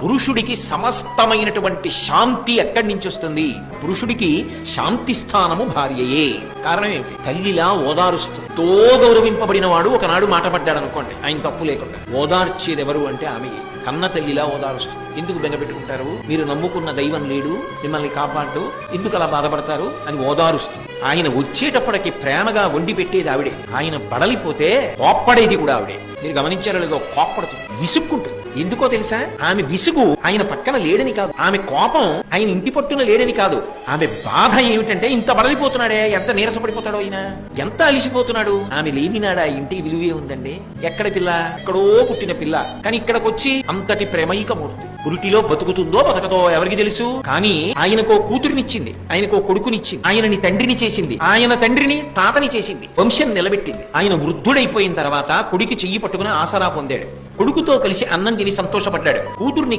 పురుషుడికి సమస్తమైనటువంటి శాంతి ఎక్కడి నుంచి వస్తుంది? పురుషుడికి శాంతి స్థానము భార్యయే. కారణం ఏమిటి? తల్లిలా ఓదారుస్తుంది. తో గౌరవింపబడిన వాడు ఒకనాడు మాట పడ్డాడు అనుకోండి, ఆయన తప్పు లేకుండా ఓదార్చేది ఎవరు అంటే ఆమె కన్న తల్లిలా ఓదారుస్తుంది. ఎందుకు బెంగపెట్టుకుంటారు? మీరు నమ్ముకున్న దైవం లేడు, మిమ్మల్ని కాపాడు, ఎందుకు అలా బాధపడతారు అని ఓదారుస్తుంది. ఆయన వచ్చేటప్పటికి ప్రేమగా వండి పెట్టేది ఆవిడే. ఆయన బడలిపోతే కోప్పడేది కూడా ఆవిడే. మీరు గమనించారో లేదో, కోప్పడుతుంది, విసుక్కుంటుంది. ఎందుకో తెలుసా? ఆమె విసుగు ఆయన పక్కన లేడని కాదు, ఆమె కోపం ఆయన ఇంటి పట్టున లేడని కాదు, ఆమె బాధ ఏమిటంటే ఇంత బడలిపోతున్నాడే, ఎంత నీరసపడిపోతాడో ఆయన, ఎంత అలిసిపోతున్నాడు. ఆమె లేనినాడా ఇంటికి విలువే ఉందండి. ఎక్కడ పిల్ల? ఎక్కడో పుట్టిన పిల్ల, కానీ ఇక్కడికి వచ్చి అంతటి ప్రేమైకమూర్తి. పురిటిలో బతుకుతుందో బతకదో ఎవరికి తెలుసు, కానీ ఆయనకో కూతురినిచ్చింది, ఆయనకో కొడుకునిచ్చింది, ఆయనని తండ్రిని చేసింది, ఆయన తండ్రిని తాతని చేసింది, వంశం నిలబెట్టింది. ఆయన వృద్ధుడైపోయిన తర్వాత కొడుకు చెయ్యి పట్టుకుని ఆసరా పొందాడు, కొడుకుతో కలిసి అన్నం తిని సంతోషపడ్డాడు, కూతుర్ని